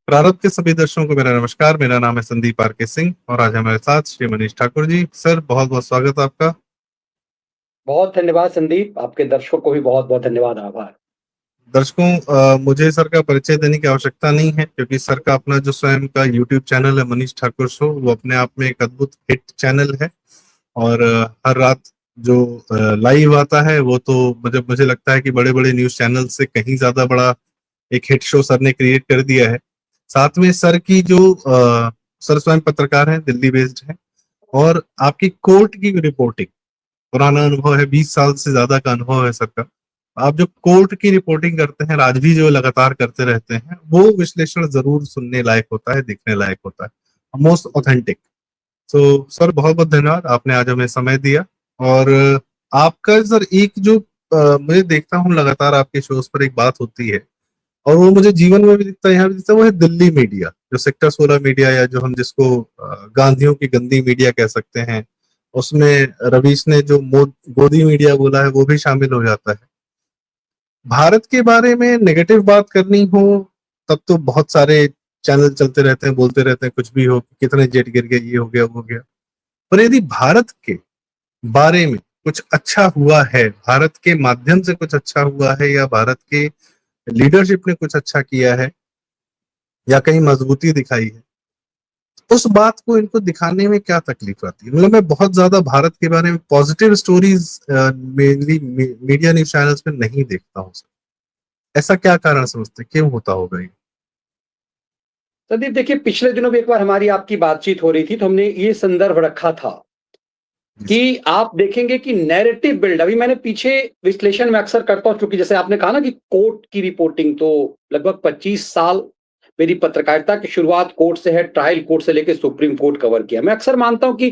प्रारंभ के सभी दर्शकों को मेरा नमस्कार। मेरा नाम है संदीप आर के सिंह और आज हमारे साथ श्री मनीष ठाकुर जी। सर, बहुत बहुत स्वागत आपका। बहुत धन्यवाद संदीप, आपके दर्शकों को भी बहुत बहुत धन्यवाद, आभार। दर्शकों, मुझे सर का परिचय देने की आवश्यकता नहीं है क्योंकि सर का अपना जो स्वयं का यूट्यूब चैनल है मनीष ठाकुर शो, वो अपने आप में एक अद्भुत हिट चैनल है। और हर रात जो लाइव आता है वो तो मुझे लगता है कि बड़े बड़े न्यूज चैनल से कहीं ज्यादा बड़ा एक हिट शो सर ने क्रिएट कर दिया है। साथ में सर की जो सर स्वयं पत्रकार हैं, दिल्ली बेस्ड है, और आपकी कोर्ट की रिपोर्टिंग, पुराना अनुभव है, 20 साल से ज्यादा का अनुभव है सर का। आप जो कोर्ट की रिपोर्टिंग करते हैं, आज भी जो लगातार करते रहते हैं, वो विश्लेषण जरूर सुनने लायक होता है, दिखने लायक होता है, मोस्ट ऑथेंटिक। तो सर, बहुत बहुत धन्यवाद, आपने आज हमें समय दिया। और आपका सर एक जो मैं देखता हूँ लगातार आपके शोज पर एक बात होती है, और वो मुझे जीवन में भी दिखता है, यहाँ भी दिखता है, वो है दिल्ली मीडिया, जो सेक्टर 16 मीडिया, या जो हम जिसको गांधियों की गंदी मीडिया कह सकते हैं। उसमें रवीश ने जो गोदी मीडिया बोला है वो भी शामिल हो जाता है। भारत के बारे में नेगेटिव बात करनी हो तब तो बहुत सारे चैनल चलते रहते हैं, बोलते रहते हैं कुछ भी हो, कितने जेट गिर गए, ये हो गया, वो हो गया। पर यदि भारत के बारे में कुछ अच्छा हुआ है, भारत के माध्यम से कुछ अच्छा हुआ है, या भारत के लीडरशिप ने कुछ अच्छा किया है, या कहीं मजबूती दिखाई है, उस बात को इनको दिखाने में क्या तकलीफ आती है? मतलब मैं बहुत ज्यादा भारत के बारे में positive stories mainly media news channels में नहीं देखता हूँ सर। ऐसा क्या कारण समझते हैं, क्यों होता होगा ये? संदीप देखिए, पिछले दिनों भी एक बार हमारी आपकी बातचीत हो रही थी तो हमने ये संदर्भ रखा था कि आप देखेंगे कि नैरेटिव बिल्ड, अभी मैंने पीछे विश्लेषण में अक्सर करता हूं, क्योंकि जैसे आपने कहा ना कि कोर्ट की रिपोर्टिंग, तो लगभग 25 साल मेरी पत्रकारिता की शुरुआत कोर्ट से है, ट्रायल कोर्ट से लेकर सुप्रीम कोर्ट कवर किया। मैं अक्सर मानता हूं कि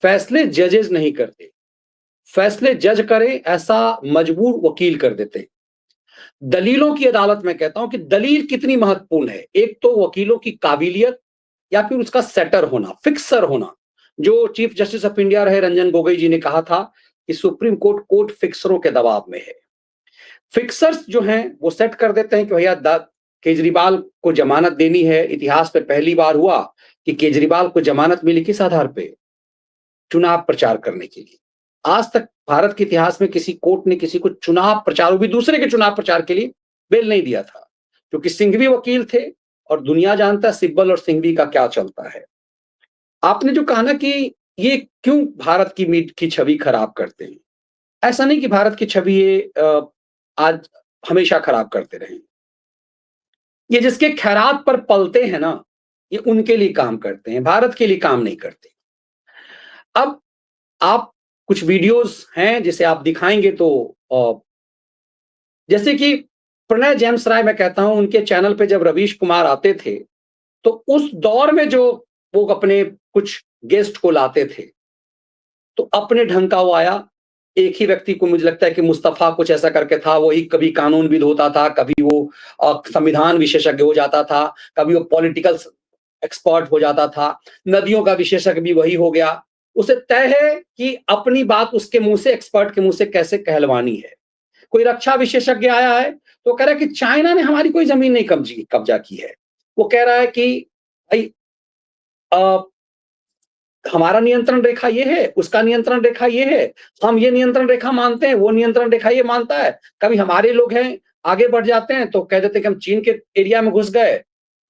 फैसले जजेस नहीं करते, फैसले जज करे ऐसा मजबूर वकील कर देते हैं। दलीलों की अदालत में कहता हूं कि दलील कितनी महत्वपूर्ण है। एक तो वकीलों की काबिलियत, या फिर उसका सेटर होना, फिक्सर होना। जो चीफ जस्टिस ऑफ इंडिया रहे रंजन गोगोई जी ने कहा था कि सुप्रीम कोर्ट कोर्ट फिक्सरों के दबाव में है। फिक्सर्स जो हैं वो सेट कर देते हैं कि भैया केजरीवाल को जमानत देनी है। इतिहास में पहली बार हुआ कि केजरीवाल को जमानत मिली किस आधार पे? चुनाव प्रचार करने के लिए। आज तक भारत के इतिहास में किसी कोर्ट ने किसी को चुनाव प्रचार, वो भी दूसरे के चुनाव प्रचार के लिए, बेल नहीं दिया था, क्योंकि सिंघवी वकील थे और दुनिया जानता है सिब्बल और सिंघवी का क्या चलता है। आपने जो कहा ना कि ये क्यों भारत की छवि खराब करते हैं, ऐसा नहीं कि भारत की छवि ये आज हमेशा खराब करते रहे। ये जिसके खैरात पर पलते हैं ना, ये उनके लिए काम करते हैं, भारत के लिए काम नहीं करते। अब आप कुछ वीडियोस हैं जिसे आप दिखाएंगे तो जैसे कि प्रणय जेम्स राय, मैं कहता हूं उनके चैनल पे जब रवीश कुमार आते थे तो उस दौर में जो वो अपने कुछ गेस्ट को लाते थे तो अपने ढंग का वो आया। एक ही व्यक्ति को, मुझे लगता है कि मुस्तफा कुछ ऐसा करके था, वही कभी कानूनविद होता था, कभी वो संविधान विशेषज्ञ हो जाता था, कभी वो पॉलिटिकल एक्सपर्ट हो जाता था, नदियों का विशेषज्ञ भी वही हो गया। उसे तय है कि अपनी बात उसके मुंह से, एक्सपर्ट के मुंह से कैसे कहलवानी है। कोई रक्षा विशेषज्ञ आया है तो कह रहा है कि चाइना ने हमारी कोई जमीन नहीं कब्जा की है। वो कह रहा है कि भाई हमारा नियंत्रण रेखा ये है, उसका नियंत्रण रेखा ये है, हम ये नियंत्रण रेखा मानते हैं, वो नियंत्रण रेखा ये मानता है। कभी हमारे लोग हैं आगे बढ़ जाते हैं तो कह देते हैं कि हम चीन के एरिया में घुस गए।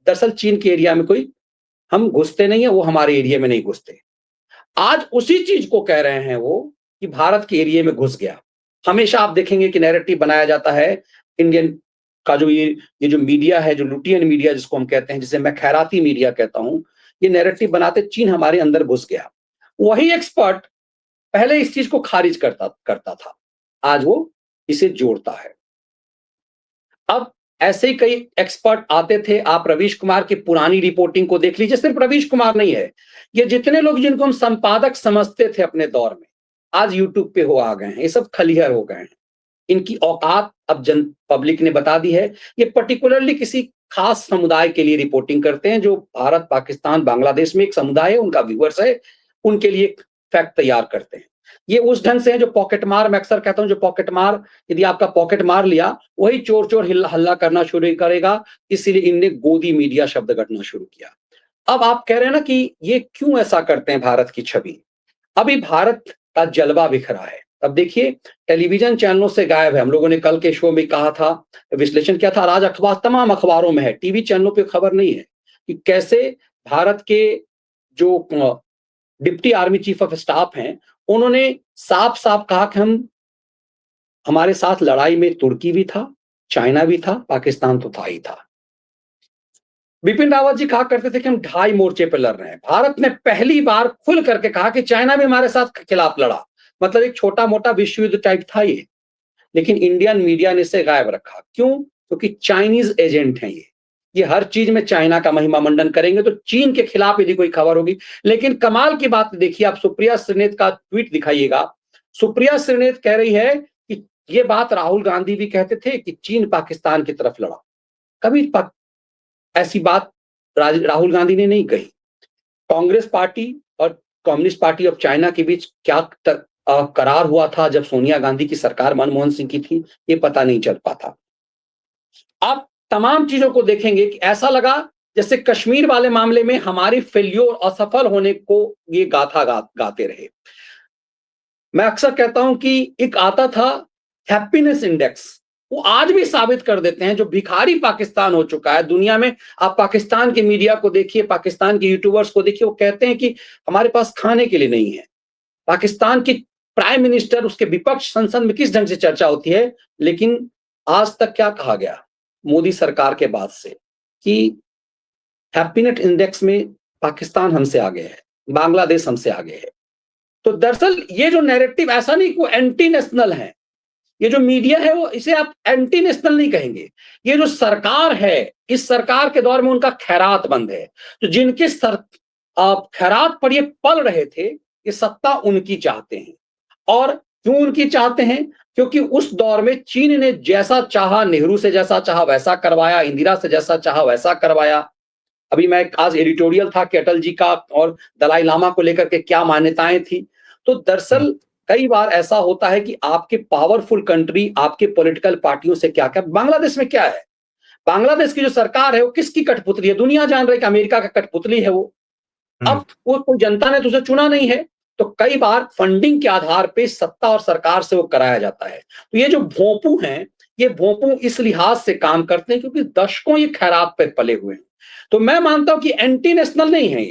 दरअसल चीन के एरिया में कोई हम घुसते नहीं है, वो हमारे एरिया में नहीं घुसते। आज उसी चीज को कह रहे हैं वो कि भारत के एरिया में घुस गया। हमेशा आप देखेंगे कि नैरेटिव बनाया जाता है इंडियन का, जो ये जो मीडिया है, जो लुटियन मीडिया जिसको हम कहते हैं, जिसे मैं खैराती मीडिया कहता हूं, ये नैरेटिव बनाते चीन हमारे अंदर घुस गया। वही एक्सपर्ट पहले इस चीज को खारिज करता था, आज वो इसे जोड़ता है। अब ऐसे ही कई एक्सपर्ट आते थे। आप रवीश कुमार की पुरानी रिपोर्टिंग को देख लीजिए। सिर्फ रवीश कुमार नहीं है, ये जितने लोग जिनको हम संपादक समझते थे अपने दौर में, आज यूट्यूब पे हो आ गए हैं, ये सब खलिहर हो गए हैं। इनकी औकात अब जन पब्लिक ने बता दी है। ये पर्टिकुलरली किसी खास समुदाय के लिए रिपोर्टिंग करते हैं, जो भारत, पाकिस्तान, बांग्लादेश में एक समुदाय है, उनका व्यूअर्स है, उनके लिए फैक्ट तैयार करते हैं। ये उस ढंग से है जो पॉकेट मार, मैं अक्सर कहता हूं, जो पॉकेट मार, यदि आपका पॉकेट मार लिया, वही चोर चोर हल्ला करना शुरू करेगा। इसीलिए इनने गोदी मीडिया शब्द गढ़ना शुरू किया। अब आप कह रहे हैं ना कि ये क्यों ऐसा करते हैं भारत की छवि। अभी भारत का जलवा बिखरा है। अब देखिए, टेलीविजन चैनलों से गायब है। हम लोगों ने कल के शो में कहा था, विश्लेषण किया था, आज अखबार तमाम अखबारों में है, टीवी चैनलों पे खबर नहीं है कि कैसे भारत के जो deputy army chief of staff हैं, उन्होंने साफ साफ कहा कि हमारे साथ लड़ाई में तुर्की भी था, चाइना भी था, पाकिस्तान तो था ही था। बिपिन रावत जी कहा करते थे कि हम 2.5 मोर्चे पे लड़ रहे हैं। भारत ने पहली बार खुल करके कहा कि चाइना भी हमारे साथ खिलाफ लड़ा, मतलब एक छोटा मोटा विश्व युद्ध टाइप था ये। लेकिन इंडियन मीडिया ने इसे गायब रखा। क्यों? क्योंकि चाइनीज एजेंट हैं ये हर चीज में चाइना का महिमा मंडन करेंगे, तो चीन के खिलाफ यदि कोई खबर होगी। लेकिन कमाल की बात देखिए, आप सुप्रिया श्रीनेत का ट्वीट दिखाइएगा। सुप्रिया श्रीनेत कह रही है कि ये बात राहुल गांधी भी कहते थे कि चीन पाकिस्तान की तरफ लड़ा। कभी ऐसी बात राहुल गांधी ने नहीं कही। कांग्रेस पार्टी और कम्युनिस्ट पार्टी ऑफ चाइना के बीच क्या करार हुआ था जब सोनिया गांधी की सरकार मनमोहन सिंह की थी, ये पता नहीं चल पाता। आप तमाम चीजों को देखेंगे कि ऐसा लगा जैसे कश्मीर वाले मामले में हमारी फेल्योर, असफल होने को ये गाथा गाते रहे। मैं अक्सर कहता हूं कि एक आता था हैप्पीनेस इंडेक्स, वो आज भी साबित कर देते हैं। जो भिखारी पाकिस्तान हो चुका है दुनिया में, आप पाकिस्तान के मीडिया को देखिए, पाकिस्तान के यूट्यूबर्स को देखिए, वो कहते हैं कि हमारे पास खाने के लिए नहीं है। पाकिस्तान की प्राइम मिनिस्टर, उसके विपक्ष संसद में किस ढंग से चर्चा होती है, लेकिन आज तक क्या कहा गया मोदी सरकार के बाद से कि हैप्पीनेस इंडेक्स में पाकिस्तान हमसे आगे है, बांग्लादेश हमसे आगे है। तो दरअसल ये जो नैरेटिव, ऐसा नहीं कि वो एंटी नेशनल है, ये जो मीडिया है वो इसे आप एंटी नेशनल नहीं कहेंगे। ये जो सरकार है, इस सरकार के दौर में उनका खैरात बंद है। तो जिनके खैरात पर ये पल रहे थे, ये सत्ता उनकी चाहते हैं। और क्यों उनकी चाहते हैं? क्योंकि उस दौर में चीन ने जैसा चाहा, नेहरू से जैसा चाहा वैसा करवाया, इंदिरा से जैसा चाहा वैसा करवाया। अभी मैं आज एडिटोरियल था कि अटल जी का और दलाई लामा को लेकर के क्या मान्यताएं थी। तो दरअसल कई बार ऐसा होता है कि आपके पावरफुल कंट्री, आपके पॉलिटिकल पार्टियों से क्या क्या, बांग्लादेश में क्या है, बांग्लादेश की जो सरकार है वो किसकी कठपुतली है? दुनिया जान रही है कि अमेरिका का कठपुतली है वो। अब वो कोई जनता ने तो उसे चुना नहीं है, तो कई बार फंडिंग के आधार पे सत्ता और सरकार से वो कराया जाता है। तो ये जो भोंपू हैं, ये भोंपू इस लिहाज से काम करते हैं क्योंकि दशकों ये खैरात पे पले हुए हैं। तो मैं मानता हूं कि एंटी नेशनल नहीं है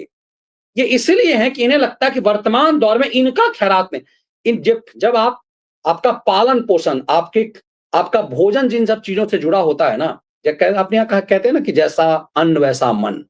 ये इसलिए है कि इन्हें लगता है कि वर्तमान दौर में इनका खैरात में जब आपका पालन पोषण, आपका भोजन जिन सब चीजों से जुड़ा होता है ना, अपने यहाँ कहते हैं ना कि जैसा अन्न वैसा मन।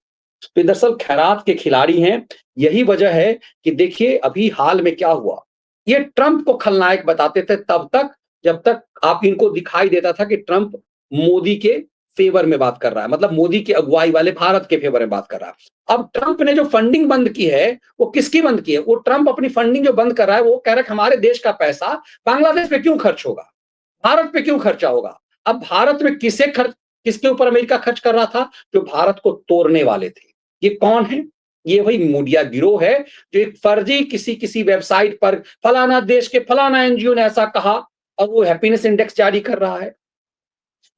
तो दरअसल खैरात के खिलाड़ी हैं। यही वजह है कि देखिए अभी हाल में क्या हुआ। ये ट्रंप को खलनायक बताते थे तब तक जब तक आप इनको दिखाई देता था कि ट्रंप मोदी के फेवर में बात कर रहा है, मतलब मोदी की अगुवाई वाले भारत के फेवर में बात कर रहा है। अब ट्रंप ने जो फंडिंग बंद की है, वो किसकी बंद की है? वो ट्रंप अपनी फंडिंग जो बंद कर रहा है, वो कह रहा है हमारे देश का पैसा बांग्लादेश पे क्यों खर्च होगा, भारत पे क्यों खर्चा होगा। अब भारत में किसके ऊपर अमेरिका खर्च कर रहा था? जो भारत को तोड़ने वाले थे। ये कौन है? ये वही मीडिया गिरोह है जो एक फर्जी किसी वेबसाइट पर फलाना देश के फलाना एनजीओ ने ऐसा कहा और वो हैप्पीनेस इंडेक्स जारी कर रहा है।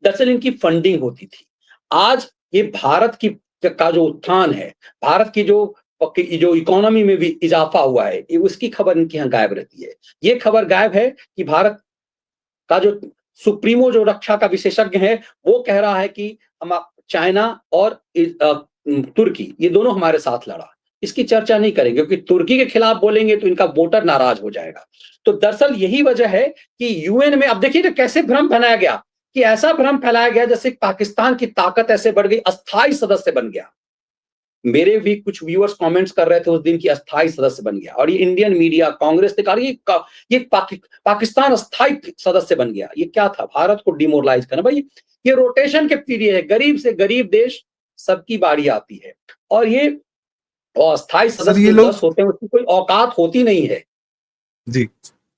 दरअसल इनकी फंडिंग होती थी। आज ये भारत का जो उत्थान है, भारत की जो इकोनॉमी में भी इजाफा हुआ है, उसकी खबर इनके यहाँ गायब रहती है। ये खबर गायब है कि भारत का जो सुप्रीमो, जो रक्षा का विशेषज्ञ है, वो कह रहा है कि हम चाइना और तुर्की, ये दोनों हमारे साथ लड़ा। इसकी चर्चा नहीं करेंगे क्योंकि तुर्की के खिलाफ बोलेंगे तो इनका वोटर नाराज हो जाएगा। तो दरअसल यही वजह है कि यूएन में अब देखिए कैसे भ्रम फैलाया गया, कि ऐसा भ्रम फैलाया गया जैसे पाकिस्तान की ताकत ऐसे बढ़ गई, अस्थायी सदस्य बन गया। मेरे भी कुछ व्यूअर्स कमेंट्स कर रहे थे उस दिन की अस्थायी सदस्य बन गया, और ये इंडियन मीडिया, कांग्रेस ने कहा ये पाकिस्तान अस्थायी सदस्य बन गया। ये क्या था? भारत को डिमोरलाइज करना। भाई ये रोटेशन के पीरियड है, गरीब से गरीब देश सबकी बारी आती है, और ये अस्थायी सदस्य 10 होते हैं, उसकी कोई औकात होती नहीं है। जी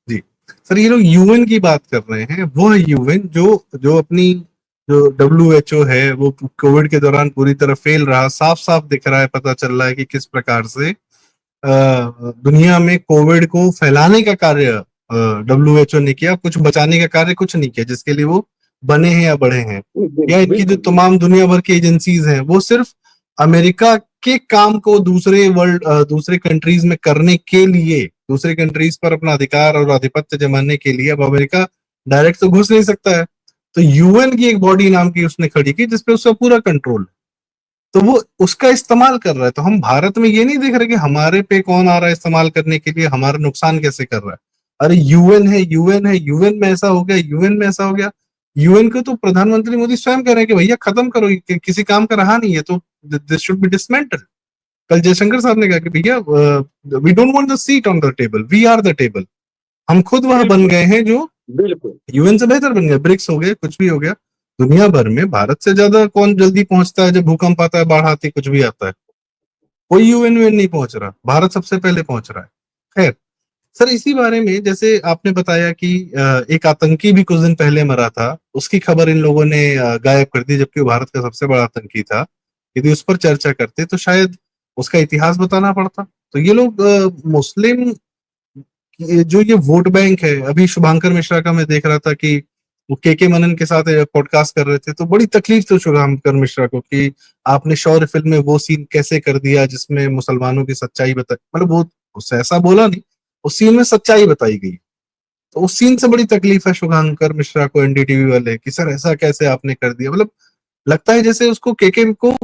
जी सर, ये लोग यूएन की बात कर रहे हैं, वो है यूएन जो अपनी जो WHO है वो कोविड के दौरान पूरी तरह फेल रहा। साफ साफ दिख रहा है, पता चल रहा है कि किस प्रकार से दुनिया में कोविड को फैलाने का कार्य WHO ने किया, कुछ बचाने का कार्य कुछ नहीं किया, जिसके लिए वो बने हैं या बढ़े हैं। या इनकी जो बिल्कुल, तमाम दुनिया भर की एजेंसीज हैं, वो सिर्फ अमेरिका के काम को दूसरे कंट्रीज में करने के लिए, दूसरे कंट्रीज पर अपना अधिकार और आधिपत्य जमाने के लिए, अब अमेरिका डायरेक्ट तो घुस नहीं सकता है, तो यूएन की एक बॉडी नाम की उसने खड़ी की जिसपे उसका पूरा कंट्रोल है, तो वो उसका इस्तेमाल कर रहा है। तो हम भारत में ये नहीं देख रहे कि हमारे पे कौन आ रहा है इस्तेमाल करने के लिए, हमारा नुकसान कैसे कर रहा है। अरे यूएन है, यूएन है, यूएन में ऐसा हो गया, यूएन में ऐसा हो गया। यूएन को तो प्रधानमंत्री मोदी स्वयं कह रहे हैं कि भैया खत्म करो, किसी काम का रहा नहीं है, तो दिस शुड बी डिसमेंटल। कल जयशंकर साहब ने कहा कि भैया we don't want the seat on the table, we are the table. हम खुद वह बन बिल्कुल, गए हैं जो बिल्कुल। यूएन से बेहतर बन गया, ब्रिक्स हो गए, कुछ भी हो गया। दुनिया भर में भारत से ज्यादा कौन जल्दी पहुंचता है, जब भूकंप आता है, बाढ़ आती, कुछ भी आता है, कोई यूएन नहीं पहुंच रहा, भारत सबसे पहले पहुंच रहा है। खैर सर, इसी बारे में जैसे आपने बताया कि एक आतंकी भी कुछ दिन पहले मरा था, उसकी खबर इन लोगों ने गायब कर दी, जबकि वो भारत का सबसे बड़ा आतंकी था। यदि उस पर चर्चा करते तो शायद उसका इतिहास बताना पड़ता। तो ये लोग मुस्लिम, जो ये वोट बैंक है, अभी शुभांकर मिश्रा का मैं देख रहा था कि वो के मनन के साथ पॉडकास्ट कर रहे थे, तो बड़ी तकलीफ थी शुभांकर मिश्रा को कि आपने शौर्य फिल्म में वो सीन कैसे कर दिया जिसमें मुसलमानों की सच्चाई बताई, मतलब वो उससे ऐसा बोला नहीं, उस सीन में सच्चाई बताई गई। तो उस सीन से बड़ी तकलीफ है शुभांकर मिश्रा को एनडीटीवी वाले कि सर ऐसा कैसे आपने कर दिया। मतलब लगता है जैसे उसको केके को,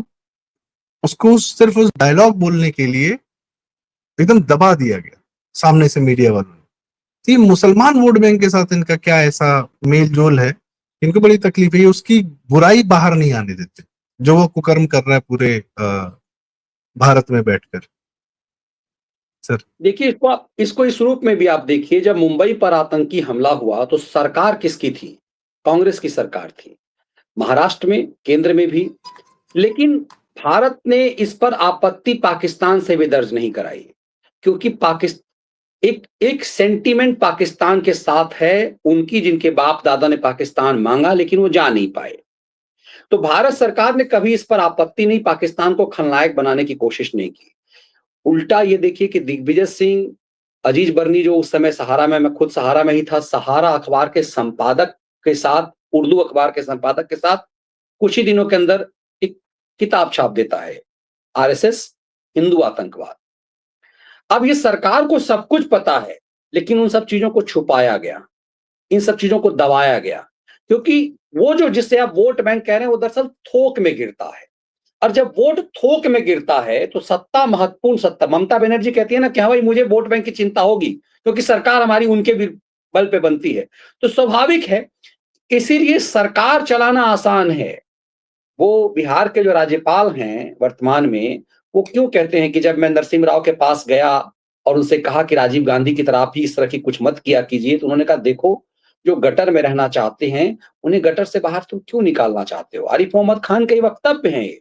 उसको सिर्फ उस डायलॉग बोलने के लिए एकदम दबा दिया गया सामने से मीडिया वालों ने। तो ये मुसलमान वोट बैंक के साथ इनका क्या ऐसा मेल जोल है, इनको बड़ी तकलीफ है, ये उसकी बुराई बाहर नहीं आने देते जो वो कुकर्म कर रहा है पूरे भारत में बैठकर। सर देखिए, इसको इस रूप में भी आप देखिए, जब मुंबई पर आतंकी हमला हुआ तो सरकार किसकी थी? कांग्रेस की सरकार थी। महाराष्ट्र में, केंद्र में भी। लेकिन भारत ने इस पर आपत्ति पाकिस्तान से भी दर्ज नहीं कराई, क्योंकि पाकिस्तान एक एक सेंटीमेंट पाकिस्तान के साथ है, उनकी जिनके बाप दादा ने पाकिस्तान मांगा लेकिन वो जा नहीं पाए। तो भारत सरकार ने कभी इस पर आपत्ति नहीं, पाकिस्तान को खलनायक बनाने की कोशिश नहीं की। उल्टा ये देखिए कि दिग्विजय सिंह, अजीज बर्नी जो उस समय सहारा में, मैं खुद सहारा में ही था, सहारा अखबार के संपादक के साथ, उर्दू अखबार के संपादक के साथ कुछ ही दिनों के अंदर एक किताब छाप देता है, आरएसएस हिंदू आतंकवाद। अब ये सरकार को सब कुछ पता है, लेकिन उन सब चीजों को छुपाया गया, इन सब चीजों को दबाया गया, क्योंकि वो जो जिसे आप वोट बैंक कह रहे हैं वो दरअसल थोक में गिरता है। और जब वोट थोक में गिरता है तो सत्ता, महत्वपूर्ण सत्ता, ममता बनर्जी कहती है ना कि हाँ भाई मुझे वोट बैंक की चिंता होगी, क्योंकि सरकार हमारी उनके भी बल पे बनती है। तो स्वाभाविक है, इसीलिए सरकार चलाना आसान है। वो बिहार के जो राज्यपाल हैं वर्तमान में, वो क्यों कहते हैं कि जब मैं नरसिम्हा राव के पास गया और उनसे कहा कि राजीव गांधी की तरह आप भी इस तरह की कुछ मत किया कीजिए, तो उन्होंने कहा देखो, जो गटर में रहना चाहते हैं उन्हें गटर से बाहर तुम क्यों निकालना चाहते हो? आरिफ मोहम्मद खान के वक्तव्य हैं ये,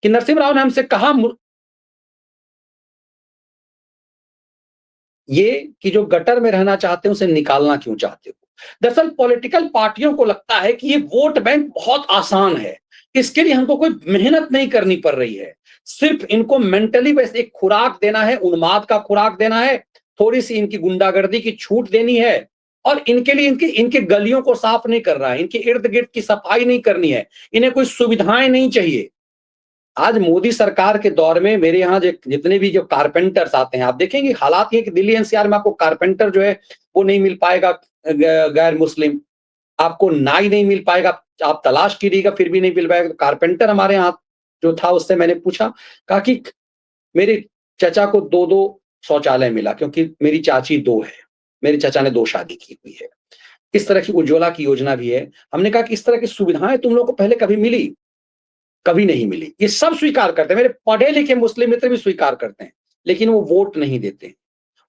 कि नरसिम्हा राव ने हमसे कहा ये कि जो गटर में रहना चाहते हैं उसे निकालना क्यों चाहते हो? दरअसल पॉलिटिकल पार्टियों को लगता है कि ये वोट बैंक बहुत आसान है, इसके लिए हमको कोई मेहनत नहीं करनी पड़ रही है, सिर्फ इनको मेंटली बस एक खुराक देना है, उन्माद का खुराक देना है, थोड़ी सी इनकी गुंडागर्दी की छूट देनी है, और इनके लिए इनके इनके गलियों को साफ नहीं कर रहा है, इनके इर्द गिर्द की सफाई नहीं करनी है, इन्हें कोई सुविधाएं नहीं चाहिए। आज मोदी सरकार के दौर में मेरे यहाँ जितने भी जो कारपेंटर्स आते हैं, आप देखेंगे हालात ये कि दिल्ली एनसीआर में आपको कारपेंटर जो है वो नहीं मिल पाएगा, गैर मुस्लिम, आपको नाई नहीं मिल पाएगा, आप तलाश कीजिएगा फिर भी नहीं मिल पाएगा। तो कारपेंटर हमारे यहाँ जो था उससे मैंने पूछा, कहा कि मेरे चचा को दो दो शौचालय मिला, क्योंकि मेरी चाची दो है, मेरे चचा ने दो शादी की हुई है। इस तरह की उज्ज्वला की योजना भी है। हमने कहा कि इस तरह की सुविधाएं तुम लोगों को पहले कभी मिली? कभी नहीं मिली। ये सब स्वीकार करते हैं, मेरे पढ़े लिखे मुस्लिम मित्र भी स्वीकार करते हैं, लेकिन वो वोट नहीं देते।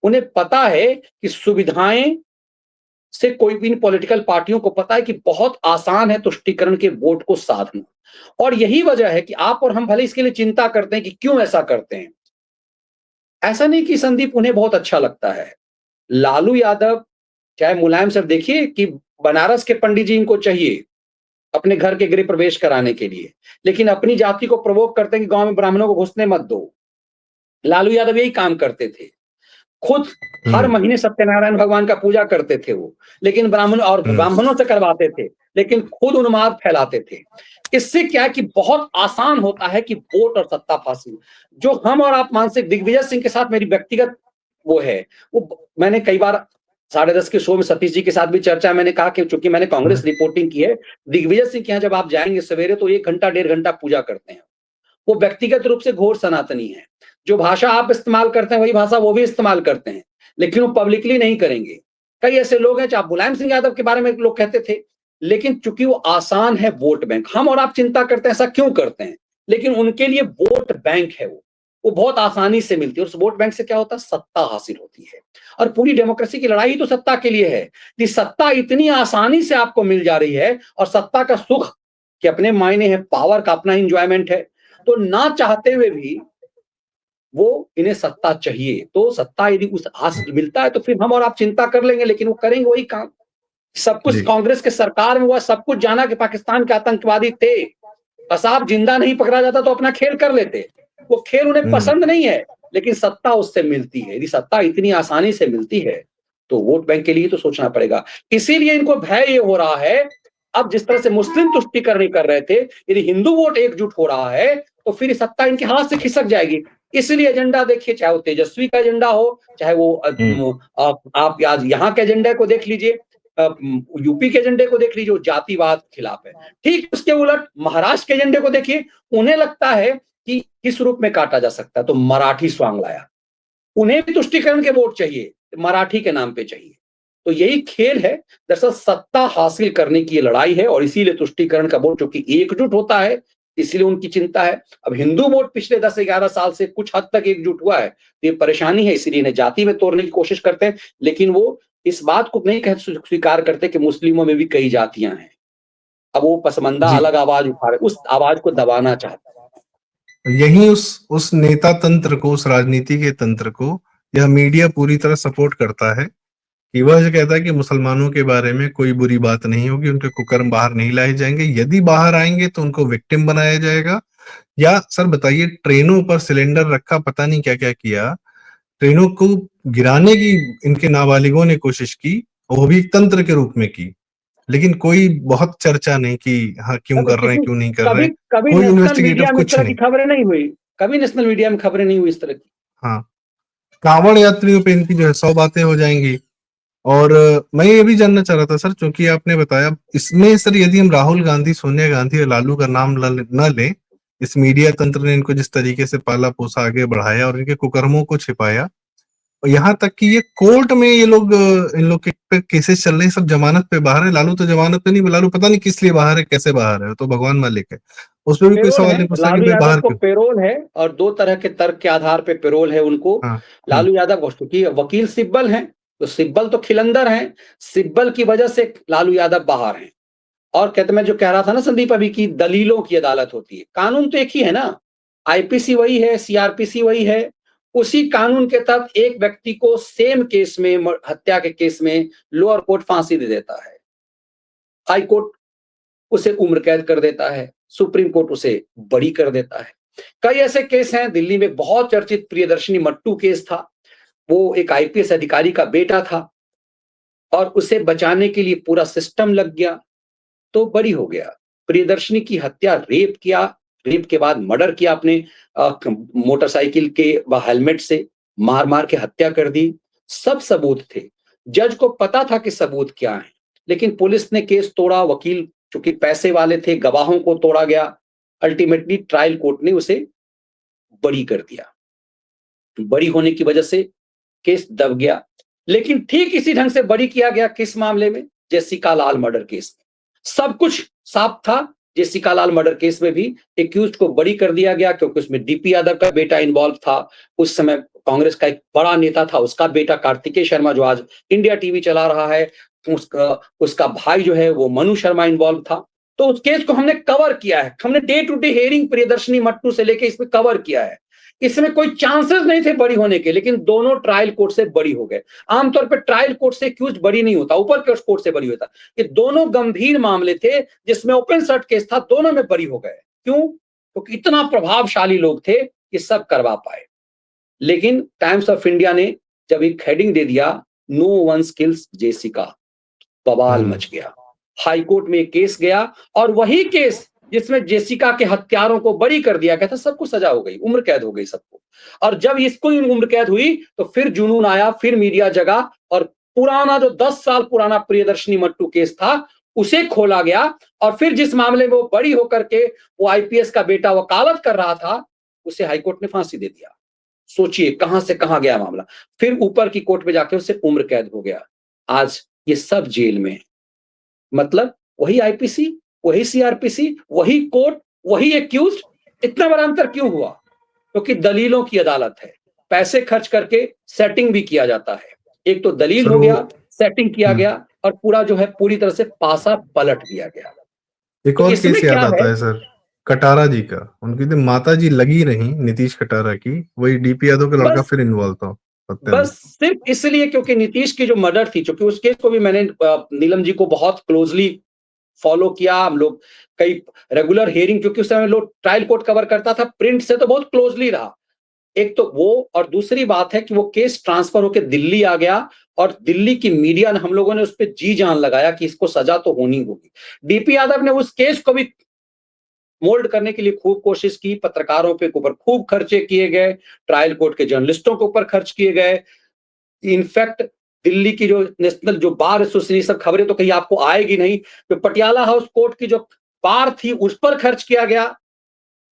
उन्हें पता है कि सुविधाएं से, कोई भी इन पॉलिटिकल पार्टियों को पता है कि बहुत आसान है तुष्टीकरण के वोट को साधना। और यही वजह है कि आप और हम भले इसके लिए चिंता करते हैं कि क्यों ऐसा करते हैं। ऐसा नहीं कि संदीप उन्हें बहुत अच्छा लगता है। लालू यादव चाहे मुलायम साहब, देखिए कि बनारस के पंडित जी इनको चाहिए अपने घर के गृह प्रवेश कराने के लिए, लेकिन अपनी जाति को प्रवोक करते हैं कि गांव में ब्राह्मणों को घुसने मत दो। लालू यादव यही काम करते थे। खुद हर महीने सत्यनारायण भगवान का पूजा करते थे वो, लेकिन ब्राह्मणों से करवाते थे, लेकिन खुद उन्माद फैलाते थे। इससे क्या है कि बहुत आसान होता है कि वोट और सत्ता फांसी। जो हम और आप मानसिक दिग्विजय सिंह के साथ मेरी व्यक्तिगत वो है, वो मैंने कई बार 10:30 के शो में सतीश जी के साथ भी चर्चा, मैंने कहा कि चूंकि मैंने कांग्रेस रिपोर्टिंग की है, दिग्विजय सिंह के यहाँ जब आप जाएंगे सवेरे तो 1 घंटा 1.5 घंटा पूजा करते हैं। वो व्यक्तिगत रूप से घोर सनातनी है। जो भाषा आप इस्तेमाल करते हैं वही भाषा वो भी इस्तेमाल करते हैं, लेकिन वो पब्लिकली नहीं करेंगे। कई ऐसे लोग हैं, चाहे मुलायम सिंह यादव के बारे में लोग कहते थे, लेकिन चूंकि वो आसान है वोट बैंक, हम और आप चिंता करते हैं ऐसा क्यों करते हैं, लेकिन उनके लिए वोट बैंक है वो बहुत आसानी से मिलती है। उस वोट बैंक से क्या होता है, सत्ता हासिल होती है। और पूरी डेमोक्रेसी की लड़ाई तो सत्ता के लिए है कि सत्ता इतनी आसानी से आपको मिल जा रही है, और सत्ता का सुख कि अपने मायने है, पावर का अपना इंजॉयमेंट है, तो ना चाहते हुए भी वो इन्हें सत्ता चाहिए। तो सत्ता यदि उस हासिल मिलता है तो फिर हम और आप चिंता कर लेंगे, लेकिन वो करेंगे वही काम। सब कुछ जी। कांग्रेस के सरकार में हुआ, सब कुछ जाना कि पाकिस्तान के आतंकवादी थे, कसाब जिंदा नहीं पकड़ा जाता तो अपना खेल कर लेते। वो खेल उन्हें पसंद नहीं है, लेकिन सत्ता उससे मिलती है। यदि सत्ता इतनी आसानी से मिलती है तो वोट बैंक के लिए तो सोचना पड़ेगा। इसीलिए इनको भय ये हो रहा है, अब जिस तरह से मुस्लिम तुष्टीकरण कर रहे थे, यदि हिंदू वोट एकजुट हो रहा है तो फिर सत्ता इनके हाथ से खिसक जाएगी। इसलिए एजेंडा देखिए, चाहे वो तेजस्वी का एजेंडा हो, चाहे वो आप आज यहाँ के एजेंडे को देख लीजिए, यूपी के एजेंडे को देख लीजिए, वो जातिवाद के खिलाफ है। ठीक उसके उलट महाराष्ट्र के एजेंडे को देखिए, उन्हें लगता है कि किस रूप में काटा जा सकता है, तो मराठी स्वांग लाया। उन्हें भी तुष्टीकरण के वोट चाहिए, मराठी के नाम पे चाहिए। तो यही खेल है। दरअसल सत्ता हासिल करने की ये लड़ाई है, और इसीलिए तुष्टीकरण का वोट चूंकि एकजुट होता है, इसलिए उनकी चिंता है। अब हिंदू वोट पिछले 10-11 साल से कुछ हद तक एकजुट हुआ है, तो ये परेशानी है, इसीलिए इन्हें जाति में तोड़ने की कोशिश करते हैं। लेकिन वो इस बात को नहीं स्वीकार करते कि मुस्लिमों में भी कई जातियां हैं। अब वो पसमंदा जी। अलग आवाज उठा रहे, उस आवाज को दबाना चाहते हैं। यही उस नेता तंत्र को, उस राजनीति के तंत्र को यह मीडिया पूरी तरह सपोर्ट करता है कि वह जो कहता है कि मुसलमानों के बारे में कोई बुरी बात नहीं होगी, उनके कुकर्म बाहर नहीं लाए जाएंगे, यदि बाहर आएंगे तो उनको विक्टिम बनाया जाएगा। या सर बताइए, ट्रेनों पर सिलेंडर रखा, पता नहीं क्या क्या किया, ट्रेनों को गिराने की इनके नाबालिगों ने कोशिश की, वो भी तंत्र के रूप में की, लेकिन कोई बहुत चर्चा नहीं की, हाँ क्यों कर रहे हैं, क्यों नहीं कर रहे कभी हैं, कभी कोई नेशनल इन्वेस्टिगेटिव मीडिया में इस कुछ तरह की नहीं। खबरें नहीं हुई, कभी नेशनल मीडिया में खबरें नहीं हुई इस तरह की। हाँ, कांवड़ यात्रियों पे इनकी जो है 100 बातें हो जाएंगी। और मैं ये भी जानना चाह रहा था सर, क्योंकि आपने बताया इसमें सर, यदि हम राहुल गांधी, सोनिया गांधी और लालू का नाम न लें, इस मीडिया तंत्र ने इनको जिस तरीके से पाला पोसा, आगे बढ़ाया और इनके कुकर्मों को छिपाया, और यहाँ तक कि ये कोर्ट में ये लोग, इन लोग के पे केसेस चल रहे हैं, सब जमानत पे बाहर है। लालू तो जमानत पे नहीं, लालू पता नहीं किस लिए बाहर है, कैसे बाहर है, तो भगवान मालिक है। उसमें भी कोई पेरोल सवाल है, नहीं पूछता कि लालू भाई यादव बाहर को क्यों। पेरोल है, और 2 तरह के तर्क के आधार पे पेरोल है उनको। हाँ। लालू यादव को क्योंकि वकील सिब्बल हैं, तो सिब्बल तो खिलंदर हैं, सिब्बल की वजह से लालू यादव बाहर हैं। और कहते, मैं जो कह रहा था ना संदीप अभी, की दलीलों की अदालत होती है, कानून तो एक ही है ना, आईपीसी वही है, सीआरपीसी वही है। उसी कानून के तहत एक व्यक्ति को सेम केस में, हत्या के केस में लोअर कोर्ट फांसी दे देता है, हाई कोर्ट उसे उम्र कैद कर देता है, सुप्रीम कोर्ट उसे बरी कर देता है। कई ऐसे केस हैं, दिल्ली में बहुत चर्चित प्रियदर्शनी मट्टू केस था। वो एक आईपीएस अधिकारी का बेटा था, और उसे बचाने के लिए पूरा सिस्टम लग गया, तो बरी हो गया। प्रियदर्शनी की हत्या, रेप किया, रेप के बाद मर्डर किया, अपने मोटरसाइकिल के हेलमेट से मार मार के हत्या कर दी। सब सबूत थे, जज को पता था कि सबूत क्या है, लेकिन पुलिस ने केस तोड़ा, वकील चूंकि पैसे वाले थे, गवाहों को तोड़ा गया। अल्टीमेटली ट्रायल कोर्ट ने उसे बरी कर दिया। बरी होने की वजह से केस दब गया। लेकिन ठीक इसी ढंग से बरी किया गया किस मामले में, जेसिका लाल मर्डर केस में। सब कुछ साफ था, जेसिका लाल मर्डर केस में भी एक्यूज्ड को बरी कर दिया गया, क्योंकि उसमें डीपी यादव का बेटा इन्वॉल्व था। उस समय कांग्रेस का एक बड़ा नेता था, उसका बेटा कार्तिकेय शर्मा जो आज इंडिया टीवी चला रहा है, उसका उसका भाई जो है वो मनु शर्मा इन्वॉल्व था। तो उस केस को हमने कवर किया है, हमने day to day hearing Priyadarshini Mattoo से लेके इसमें कवर किया है। इसमें कोई चांसेस नहीं थे बरी होने के, लेकिन दोनों ट्रायल कोर्ट से बरी हो गए। आमतौर पर ट्रायल कोर्ट से एक्यूज बरी नहीं होता, ऊपर के कोर्ट से बरी होता। ये दोनों गंभीर मामले थे जिसमें ओपन सर्ट केस था, दोनों में बरी हो गए। क्यों? क्योंकि इतना प्रभावशाली लोग थे कि सब करवा पाए। लेकिन टाइम्स ऑफ इंडिया ने जब एक हेडिंग दे दिया, नो वन किल्स जेसिका, बवाल मच गया। हाई कोर्ट में केस गया और वही केस जिसमें जेसिका के हत्यारों को बरी कर दिया गया था, सबको सजा हो गई, उम्र कैद हो गई सबको। और जब इसको उम्र कैद हुई तो फिर जुनून आया, फिर मीडिया जगा और पुराना जो 10 साल पुराना प्रियदर्शनी मट्टू केस था उसे खोला गया और फिर जिस मामले में वो बड़ी होकर के वो आईपीएस का बेटा वकालत कर रहा था उसे हाईकोर्ट ने फांसी दे दिया। सोचिए कहां से कहां गया मामला। फिर ऊपर की कोर्ट में जाके उसे उम्र कैद हो गया। आज ये सब जेल में है। मतलब वही आईपीसी, वही सीआरपीसी, वही कोर्ट, वही एक्यूज। इतना बड़ा अंतर क्यों हुआ? क्योंकि दलीलों की अदालत है, पैसे खर्च करके सेटिंग भी किया जाता है। एक तो दलील सर हो वो गया, सेटिंग किया गया और पूरा जो है पूरी तरह से पासा पलट दिया गया। एक तो और इसमें केस याद क्या है? आता है सर, कटारा जी का। उनकी तो माता जी लगी रही नीतीश कटारा की, वही डीपी यादव का लड़का बस फिर इन्वॉल्व था हत्या में। बस सिर्फ इसलिए क्योंकि नीतीश की जो मर्डर थी, क्योंकि उस केस को भी मैंने नीलम जी को बहुत क्लोजली फॉलो किया। हम लोग कई रेगुलर हियरिंग, क्योंकि उस समय लोग ट्रायल कोर्ट कवर करता था, प्रिंट से तो बहुत क्लोजली रहा। एक तो वो, और दूसरी बात है कि वो केस ट्रांसफर होकर दिल्ली आ गया और दिल्ली की मीडिया ने, हम लोगों ने उस पर जी जान लगाया कि इसको सजा तो होनी होगी। डीपी यादव ने उस केस को भी मोल्ड करने के लिए खूब कोशिश की, पत्रकारों पे ऊपर खूब खर्चे किए गए, ट्रायल कोर्ट के जर्नलिस्टों के ऊपर खर्च किए गए। इनफैक्ट दिल्ली की जो नेशनल जो बार एसोसिएशन, खबरें तो कहीं आपको आएगी नहीं, जो पटियाला हाउस कोर्ट की जो बार थी उस पर खर्च किया गया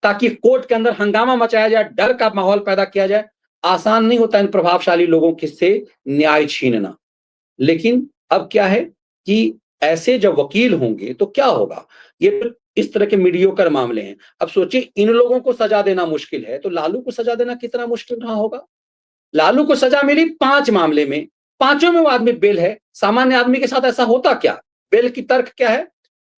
ताकि कोर्ट के अंदर हंगामा मचाया जाए, डर का माहौल पैदा किया जाए। आसान नहीं होता इन प्रभावशाली लोगों के से न्याय छीनना। लेकिन अब क्या है कि ऐसे जब वकील होंगे तो क्या होगा? ये तो इस तरह के मीडियोकर मामले हैं। अब सोचिए इन लोगों को सजा देना मुश्किल है तो लालू को सजा देना कितना मुश्किल रहा होगा। लालू को सजा मिली 5 मामले में, पांचों में वो आदमी बेल है। सामान्य आदमी के साथ ऐसा होता क्या? बेल की तर्क क्या है?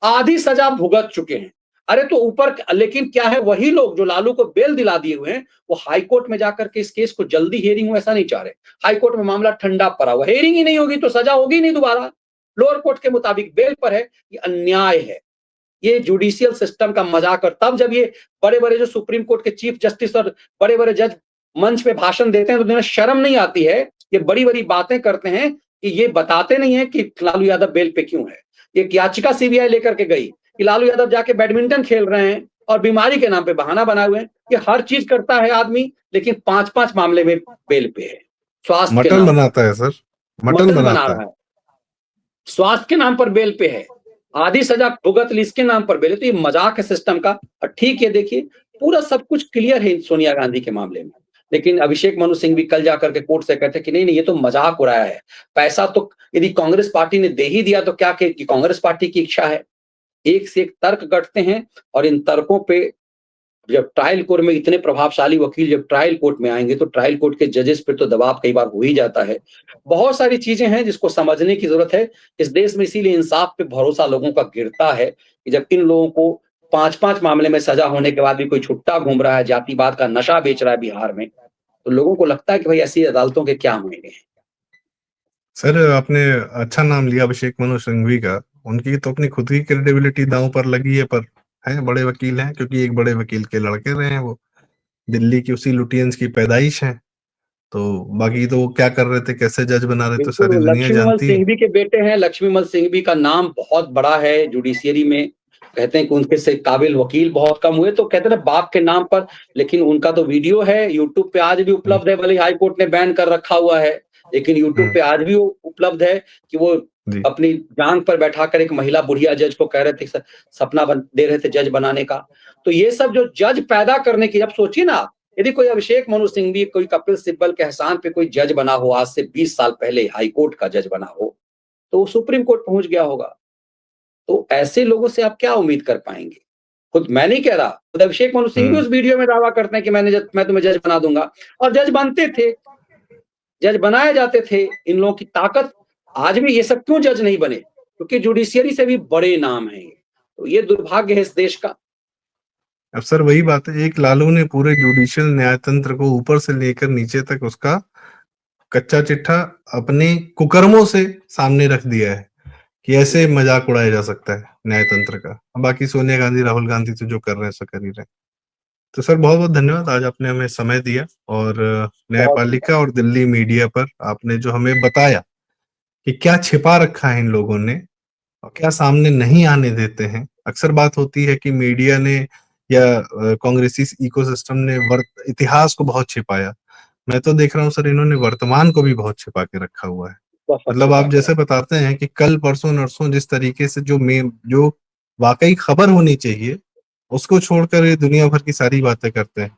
आधी सजा भुगत चुके हैं। अरे तो ऊपर, लेकिन क्या है, वही लोग जो लालू को बेल दिला दिए हुए हैं वो हाई कोर्ट में जाकर के इस केस को जल्दी हियरिंग हो ऐसा नहीं चाह रहे। हाई कोर्ट में मामला ठंडा पड़ा हुआ, हियरिंग ही नहीं होगी तो सजा होगी नहीं दोबारा। लोअर कोर्ट के मुताबिक बेल पर है। ये अन्याय है। ये जुडिशियल सिस्टम का मजाक। और तब जब ये बड़े बड़े जो सुप्रीम कोर्ट के चीफ जस्टिस और बड़े बड़े जज मंच पे भाषण देते हैं तो उन्हें शर्म नहीं आती है। ये बड़ी बड़ी बातें करते हैं कि ये बताते नहीं है कि लालू यादव बेल पे क्यों है। एक याचिका सीबीआई लेकर के गई कि लालू यादव जाके बैडमिंटन खेल रहे हैं और बीमारी के नाम पे बहाना बनाए हुए हैं। ये हर चीज करता है आदमी, लेकिन 5-5 मामले में बेल पे है। स्वास्थ्य के मटन नाम पर बनाता है सर, मटन मटन बना बनाता है। रहा है, स्वास्थ्य के नाम पर बेल पे है, आधी सजा भुगत ली इसके नाम पर बेल है। तो ये मजाक है सिस्टम का। और ठीक है, देखिए पूरा सब कुछ क्लियर है सोनिया गांधी के मामले में। लेकिन अभिषेक मनु सिंह भी कल जाकर के कोर्ट से कहते कि नहीं नहीं ये तो मजाक उड़ाया है। पैसा तो यदि कांग्रेस पार्टी ने दे ही दिया तो क्या कि कांग्रेस पार्टी की इच्छा है। एक से एक तर्क गढ़ते हैं और इन तर्कों पे जब ट्रायल कोर्ट में इतने प्रभावशाली वकील जब ट्रायल कोर्ट में आएंगे तो ट्रायल कोर्ट के जजेस पे तो दबाव कई बार हो ही जाता है। बहुत सारी चीजें हैं जिसको समझने की जरूरत है इस देश में। इसीलिए इंसाफ पे भरोसा लोगों का गिरता है कि जब इन लोगों को 5-5 मामले में सजा होने के बाद भी कोई छुट्टा घूम रहा है, जातिवाद का नशा बेच रहा है बिहार में, तो लोगों को लगता है कि भाई ऐसी अदालतों के क्या मायने हैं। सर आपने अच्छा नाम लिया अभिषेक मनु सिंघवी का। उनकी तो अपनी खुद की क्रेडिबिलिटी दांव पर लगी है, पर है बड़े वकील हैं, क्योंकि एक बड़े वकील के लड़के रहे हैं वो, दिल्ली की उसी लुटियंस की पैदाइश है। तो बाकी तो वो क्या कर रहे थे, कैसे जज बना रहे थे, बिल्कुल, सारी वो दुनिया लक्ष्मीमल जानती है। सिंघवी के बेटे हैं। लक्ष्मीमल सिंघवी का नाम बहुत बड़ा है जुडिशियरी में। कहते हैं कि उनके से काबिल वकील बहुत कम हुए, तो कहते हैं ना बाप के नाम पर। लेकिन उनका तो वीडियो है यूट्यूब पे आज भी हम्म, उपलब्ध है, भले हाई कोर्ट ने बैन कर रखा हुआ है, लेकिन यूट्यूब हम्म, पे आज भी वो उपलब्ध है कि वो जी अपनी जांग पर बैठाकर एक महिला बुढ़िया जज को कह रहे थे, सपना दे रहे थे जज बनाने का। तो ये सब जो जज पैदा करने की, अब सोचिए ना, यदि कोई अभिषेक मनु सिंघवी, कोई कपिल सिब्बल के एहसान पे कोई जज बना हो, आज से 20 साल पहले हाई कोर्ट का जज बना हो, तो वो सुप्रीम कोर्ट पहुंच गया होगा। तो ऐसे लोगों से आप क्या उम्मीद कर पाएंगे? खुद मैं नहीं कह रहा, खुद अभिषेक मनु सिंघवी हम्म उस वीडियो में दावा करते हैं कि मैं तुम्हें जज बना दूंगा। और जज बनते थे, जज बनाए जाते थे। इन लोगों की ताकत। आज भी ये सब क्यों जज नहीं बने? क्योंकि जुडिशियरी से भी बड़े नाम हैं। तो ये दुर्भाग्य है इस देश का। अब सर वही बात है, एक लालू ने पूरे जुडिशियल न्यायतंत्र को ऊपर से लेकर नीचे तक उसका कच्चा चिट्ठा अपने कुकर्मों से सामने रख दिया है कि ऐसे मजाक उड़ाया जा सकता है न्यायतंत्र का। बाकी सोनिया गांधी राहुल गांधी तो जो कर रहे हैं सो कर ही रहे हैं। तो सर बहुत-बहुत धन्यवाद, आज आपने हमें समय दिया और बहुत धन्यवाद। न्यायपालिका और दिल्ली मीडिया पर आपने जो हमें बताया कि क्या छिपा रखा है इन लोगों ने और क्या सामने नहीं आने देते हैं। अक्सर बात होती है कि मीडिया ने या कांग्रेसी इकोसिस्टम ने इतिहास को बहुत छिपाया। मैं तो देख रहा हूँ सर, इन्होंने वर्तमान को भी बहुत छिपा के रखा हुआ है। बहुत मतलब छिपा आप के जैसे रखा। बताते हैं कि कल परसों नरसों जिस तरीके से जो वाकई खबर होनी चाहिए, उसको छोड़कर ये दुनिया भर की सारी बातें करते हैं।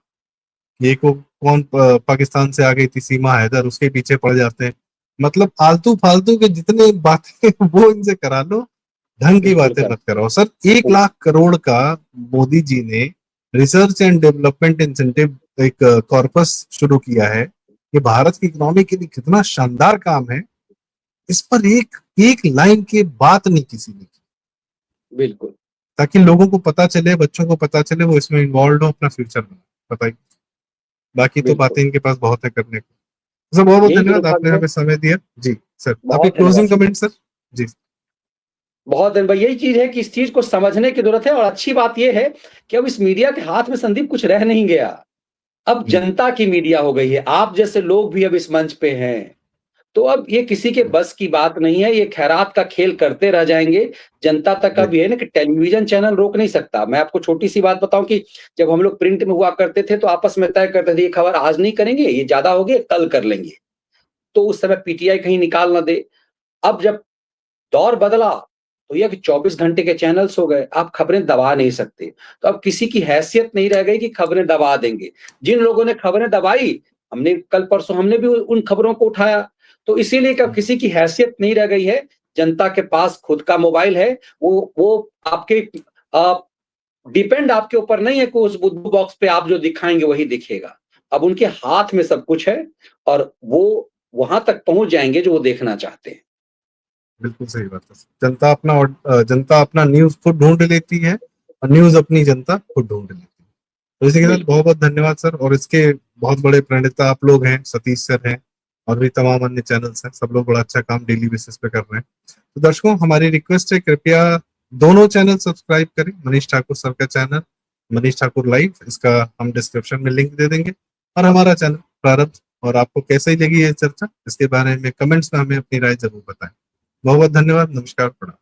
ये को कौन पाकिस्तान से आ गई थी सीमा हैदर, उसके पीछे पड़ जाते हैं। मतलब फालतू फालतू के जितने बातें वो इनसे करा लो, ढंग की बिल्कुल बातें कर। मत कराओ सर। 1 लाख करोड़ का मोदी जी ने रिसर्च एंड डेवलपमेंट इंसेंटिव एक कॉर्पस शुरू किया है। ये भारत की इकोनॉमी के लिए कितना शानदार काम है। इस पर एक एक लाइन की बात नहीं किसी ने की, बिल्कुल, ताकि लोगों को पता चले, बच्चों को पता चले, वो इसमें इन्वॉल्व हो, अपना फ्यूचर बनाए। बताइए, बाकी तो बिल्कुल। बातें इनके पास बहुत है करने को। सर बहुत बहुत यही तो धन्यवाद, नुकसान आपने है। हमें समय दिया। जी सर, आपके बहुत धन्यवाद क्लोजिंग सर। Comment sir. जी। बहुत धन्यवाद। यही चीज़ है कि इस चीज़ को समझने की ज़रूरत है और अच्छी बात ये है कि अब इस मीडिया के हाथ में संदीप कुछ रह नहीं गया। अब हम्म, जनता की मीडिया हो गई है। आप जैसे लोग भी अब इस मंच पे हैं। तो अब ये किसी के बस की बात नहीं है, ये खैरात का खेल करते रह जाएँगे। जनता तक जी अब ये है ना कि टेलीविज़न चैनल रोक नहीं सकता। मैं आपको छोटी-सी बात बताऊँ कि जब हम लोग प्रिंट में हुआ करते थे, तो आपस में तय करते थे, ये खबर आज नहीं करेंगे, ये ज़्यादा हो गई, कल कर लेंगे। तो उस समय पीटीआई कहीं निकाल ना दे। अब जब दौर बदला, तो ये कि 24 घंटे के चैनल्स हो गए, आप खबरें दबा नहीं सकते। तो अब किसी की हैसियत नहीं रह गई कि खबरें दबा देंगे। जिन लोगों ने खबरें दबाई, हमने कल-परसों हमने भी उन खबरों को उठाया। तो इसीलिए कि अब किसी की हैसियत नहीं रह गई है। जनता के पास खुद का मोबाइल है, वो आपके अ, डिपेंड आपके ऊपर नहीं है कि उस बुद्धू बॉक्स पे आप जो दिखाएँगे वही दिखेगा। अब उनके हाथ में सब कुछ है और वो वहाँ तक पहुँच जाएँगे जो वो देखना चाहते हैं। बिल्कुल सही बात है। जनता अपना न्यूज खुद ढूंढ लेती है और न्यूज अपनी जनता खुद ढूंढ लेती है। तो इसी के साथ बिल्कुल, बहुत बहुत धन्यवाद सर, और इसके बहुत बड़े प्रणेता आप लोग हैं, सतीश सर हैं और भी तमाम अन्य चैनल्स हैं। सब लोग बड़ा अच्छा काम डेली बेसिस पे कर रहे हैं। तो दर्शकों, हमारी रिक्वेस्ट है, कृपया दोनों चैनल सब्सक्राइब करें। मनीष ठाकुर सर का चैनल मनीष ठाकुर लाइव, इसका हम डिस्क्रिप्शन में लिंक दे देंगे, और हमारा चैनल प्रारब्ध। और आपको कैसी लगी ये चर्चा, इसके बारे में कमेंट्स में हमें अपनी राय जरूर बताएं। बहुत बहुत धन्यवाद, नमस्कार, प्रणाम।